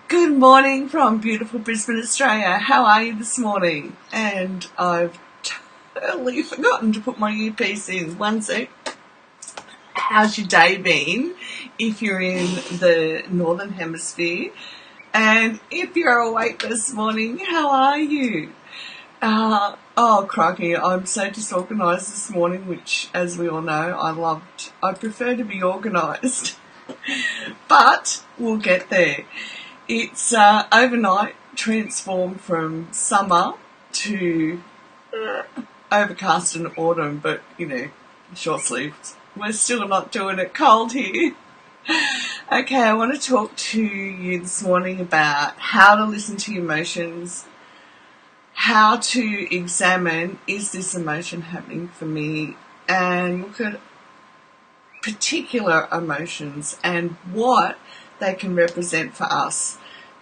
Good morning from beautiful Brisbane, Australia. How are you this morning? And I've totally forgotten to put my earpiece in. One sec. How's your day been if you're in the Northern Hemisphere? And if you're awake this morning, how are you? Oh, crikey, I'm so disorganised this morning, which, as we all know, I loved. I prefer to be organised, but we'll get there. It's overnight transformed from summer to overcast and autumn, but, short sleeves. We're still not doing it cold here. Okay, I want to talk to you this morning about how to listen to your emotions, how to examine, is this emotion happening for me, and look at particular emotions and what they can represent for us.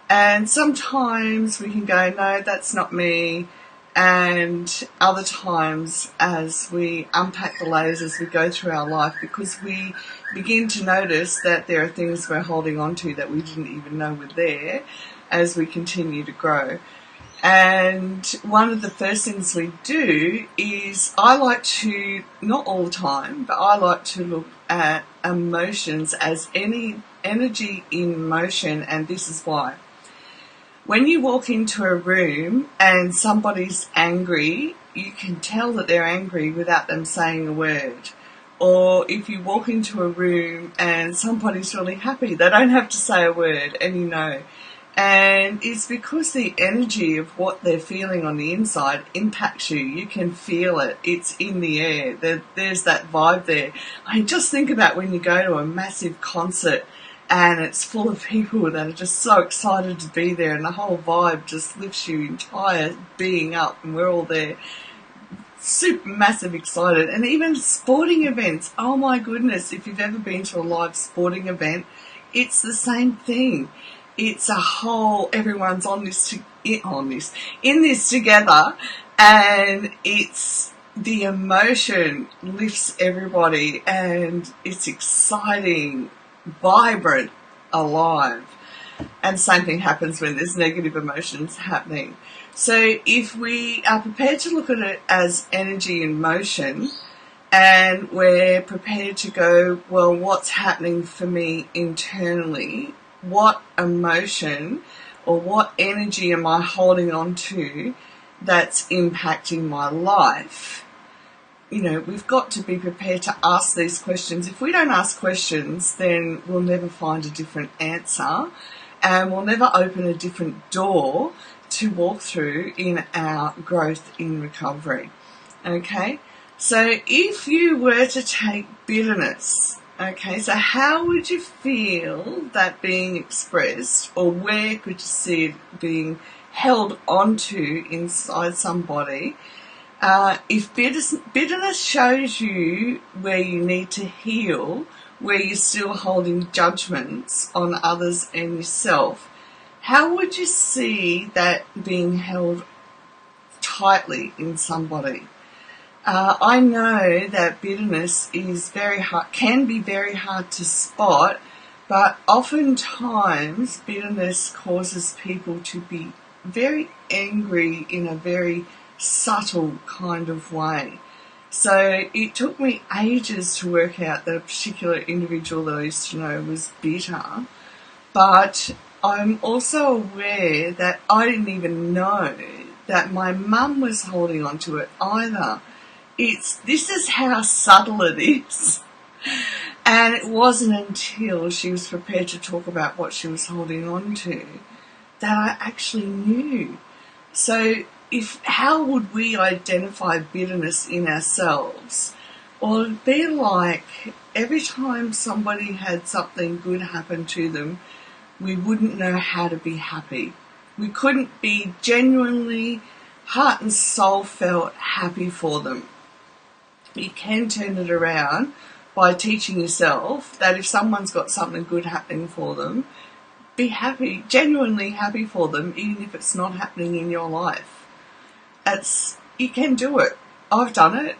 And sometimes we can go, no, that's not me. And other times, as we unpack the layers as we go through our life, because we begin to notice that there are things we're holding on to that we didn't even know were there as we continue to grow. And one of the first things we do is I like to, not all the time, but I like to look at emotions as any energy in motion, and this is why. When you walk into a room and somebody's angry, you can tell that they're angry without them saying a word. Or if you walk into a room and somebody's really happy, they don't have to say a word, and you know. And it's because the energy of what they're feeling on the inside impacts you. You can feel it. It's in the air. There's that vibe there. I just think about when you go to a massive concert and it's full of people that are just so excited to be there, and the whole vibe just lifts your entire being up, and we're all there super massive excited. And even sporting events, oh my goodness, if you've ever been to a live sporting event, it's the same thing. It's a whole, everyone's in this together, and it's the emotion lifts everybody, and it's exciting, vibrant, alive. And same thing happens when there's negative emotions happening. So if we are prepared to look at it as energy in motion, and we're prepared to go, well, what's happening for me internally? What emotion or what energy am I holding on to that's impacting my life? We've got to be prepared to ask these questions. If we don't ask questions, then we'll never find a different answer, and we'll never open a different door to walk through in our growth in recovery. Okay? So if you were to take bitterness, okay, so how would you feel that being expressed, or where could you see it being held onto inside somebody? If bitterness shows you where you need to heal, where you're still holding judgments on others and yourself, how would you see that being held tightly in somebody? I know that bitterness is can be very hard to spot, but oftentimes bitterness causes people to be very angry in a very subtle kind of way. So it took me ages to work out that a particular individual that I used to know was bitter, but I'm also aware that I didn't even know that my mum was holding on to it either. This is how subtle it is. And it wasn't until she was prepared to talk about what she was holding on to that I actually knew. So how would we identify bitterness in ourselves? Well, it'd be like every time somebody had something good happen to them, we wouldn't know how to be happy. We couldn't be genuinely, heart and soul felt happy for them. You can turn it around by teaching yourself that if someone's got something good happening for them, be happy, genuinely happy for them, even if it's not happening in your life. You can do it. I've done it.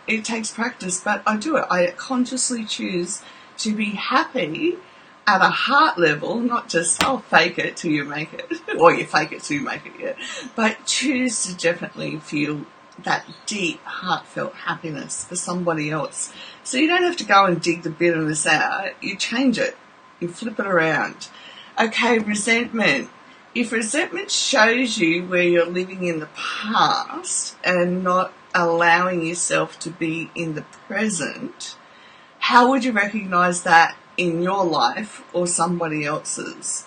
It takes practice, but I do it. I consciously choose to be happy at a heart level, not just, oh, fake it till you make it, or you fake it till you make it, yeah, but choose to definitely feel that deep, heartfelt happiness for somebody else. So you don't have to go and dig the bitterness out, you change it, you flip it around. Okay, resentment. If resentment shows you where you're living in the past and not allowing yourself to be in the present, how would you recognize that in your life or somebody else's?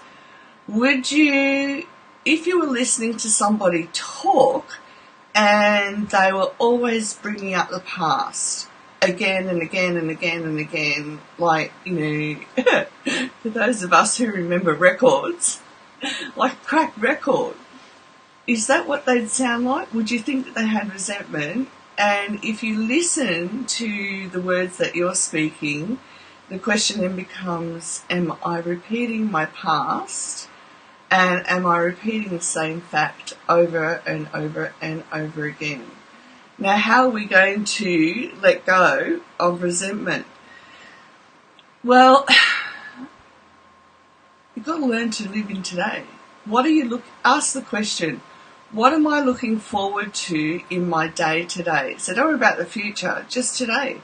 Would you, if you were listening to somebody talk and they were always bringing up the past again and again and again and again, like, you know, for those of us who remember records, like a cracked record, is that what they'd sound like? Would you think that they had resentment? And if you listen to the words that you're speaking, the question then becomes, am I repeating my past? And am I repeating the same fact over and over and over again? Now, how are we going to let go of resentment? Well, you've got to learn to live in today. Ask the question, what am I looking forward to in my day today? So don't worry about the future, just today.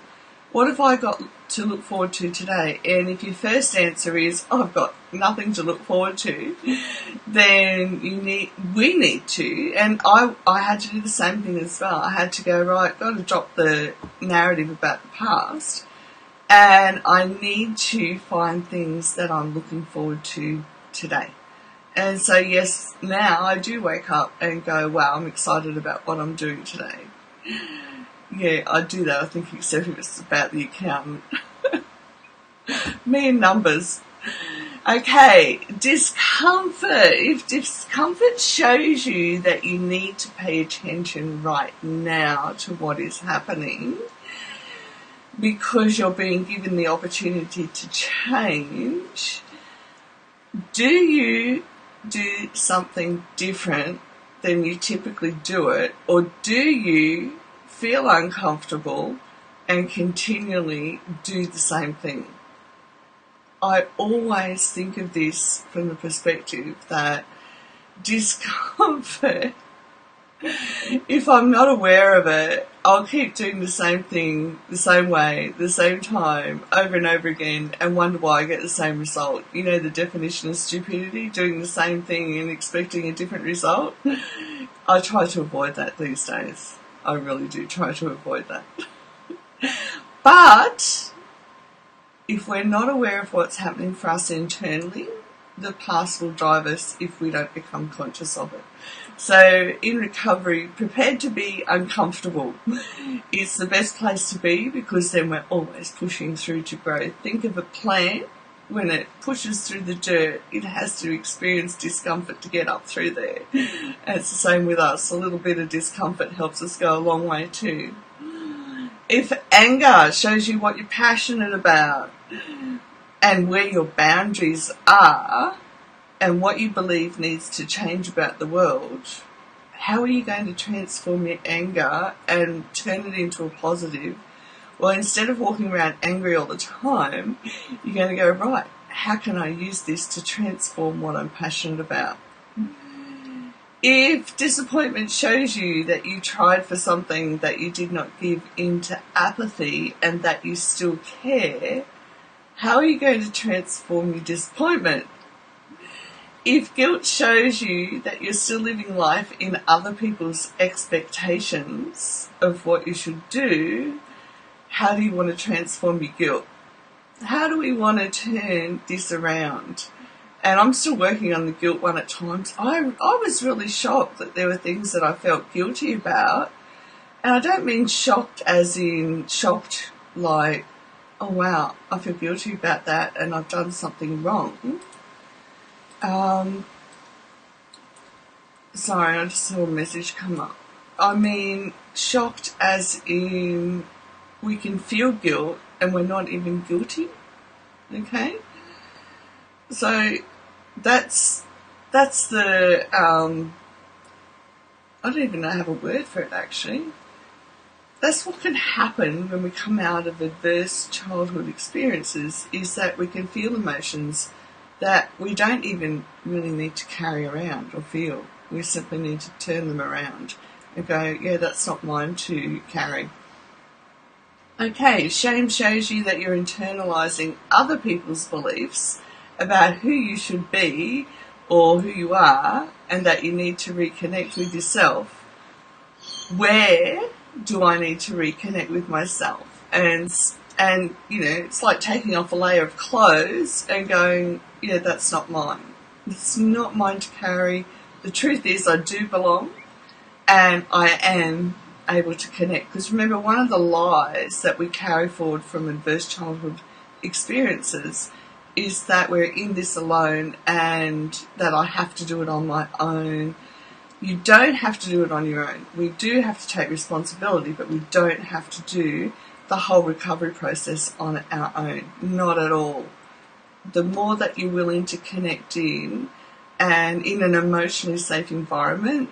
What have I got to look forward to today? And if your first answer is, oh, I've got nothing to look forward to, then we need to, and I had to do the same thing as well. I had to go, right, got to drop the narrative about the past, and I need to find things that I'm looking forward to today. And so, yes, now I do wake up and go, wow, I'm excited about what I'm doing today. Yeah, I do that, I think, except if it's about the accountant. Me and numbers. Okay, discomfort. If discomfort shows you that you need to pay attention right now to what is happening because you're being given the opportunity to change, do you do something different than you typically do it, or do you feel uncomfortable and continually do the same thing? I always think of this from the perspective that discomfort, if I'm not aware of it, I'll keep doing the same thing, the same way, the same time, over and over again, and wonder why I get the same result. You know the definition of stupidity, doing the same thing and expecting a different result? I try to avoid that these days. I really do try to avoid that. But if we're not aware of what's happening for us internally, the past will drive us if we don't become conscious of it. So in recovery, prepared to be uncomfortable is the best place to be, because then we're always pushing through to growth. Think of a plant. When it pushes through the dirt, it has to experience discomfort to get up through there. And it's the same with us. A little bit of discomfort helps us go a long way too. If anger shows you what you're passionate about and where your boundaries are and what you believe needs to change about the world, how are you going to transform your anger and turn it into a positive? Well, instead of walking around angry all the time, you're going to go, right, how can I use this to transform what I'm passionate about? If disappointment shows you that you tried for something that you did not give into apathy and that you still care, how are you going to transform your disappointment? If guilt shows you that you're still living life in other people's expectations of what you should do, how do you want to transform your guilt? How do we want to turn this around? And I'm still working on the guilt one at times. I was really shocked that there were things that I felt guilty about. And I don't mean shocked as in shocked like, oh wow, I feel guilty about that and I've done something wrong. Sorry, I just saw a message come up. I mean shocked as in we can feel guilt and we're not even guilty. Okay? So that's the I don't even know I have a word for it actually. that's what can happen when we come out of adverse childhood experiences, is that we can feel emotions that we don't even really need to carry around or feel. We simply need to turn them around and go, yeah, that's not mine to carry. Okay, shame shows you that you're internalizing other people's beliefs about who you should be or who you are, and that you need to reconnect with yourself. Where do I need to reconnect with myself? And you know, it's like taking off a layer of clothes and going, yeah, that's not mine. It's not mine to carry. The truth is I do belong, and I am able to connect. Because remember, one of the lies that we carry forward from adverse childhood experiences is that we're in this alone and that I have to do it on my own. You don't have to do it on your own. We do have to take responsibility, but we don't have to do the whole recovery process on our own. Not at all. The more that you're willing to connect in and in an emotionally safe environment,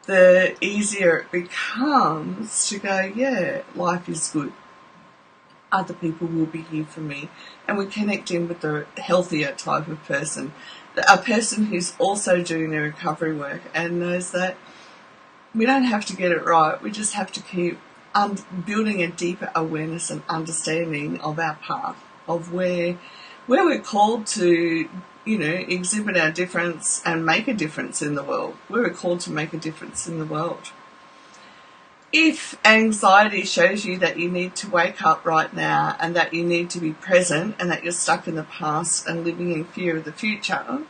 the easier it becomes to go, yeah, life is good. Other people will be here for me. And we connect in with the healthier type of person. A person who's also doing their recovery work and knows that we don't have to get it right. We just have to keep building a deeper awareness and understanding of our path, of where we're called to, you know, exhibit our difference and make a difference in the world. We're called to make a difference in the world. If anxiety shows you that you need to wake up right now and that you need to be present and that you're stuck in the past and living in fear of the future,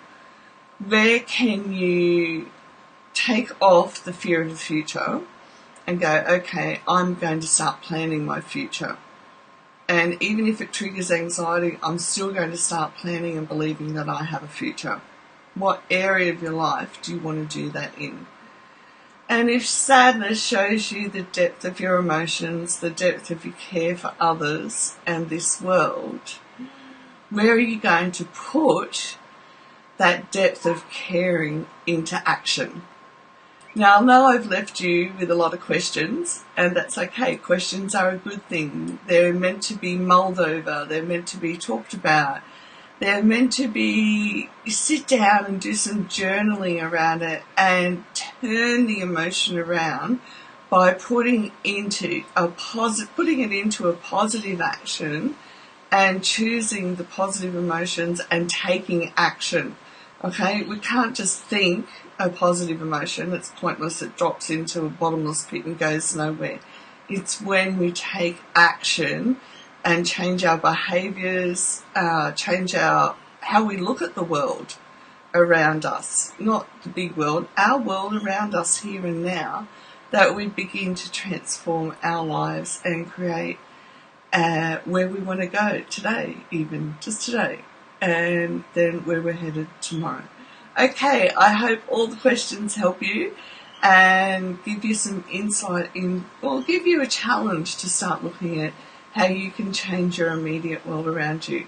where can you take off the fear of the future and go, okay, I'm going to start planning my future. And even if it triggers anxiety, I'm still going to start planning and believing that I have a future. What area of your life do you want to do that in? And if sadness shows you the depth of your emotions, the depth of your care for others and this world, where are you going to put that depth of caring into action? Now, I know I've left you with a lot of questions, and that's okay. Questions are a good thing. They're meant to be mulled over. They're meant to be talked about. They're meant to be, you sit down and do some journaling around it and turn the emotion around by putting it into a positive action and choosing the positive emotions and taking action. Okay, we can't just think a positive emotion. It's pointless. It drops into a bottomless pit and goes nowhere. It's when we take action and change our behaviours, change how we look at the world around us, not the big world, our world around us here and now, that we begin to transform our lives and create where we want to go today, even just today, and then where we're headed tomorrow. Okay, I hope all the questions help you and give you some insight in, or give you a challenge to start looking at how you can change your immediate world around you.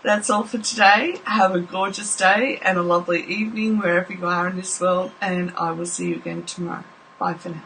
That's all for today. Have a gorgeous day and a lovely evening wherever you are in this world, and I will see you again tomorrow. Bye for now.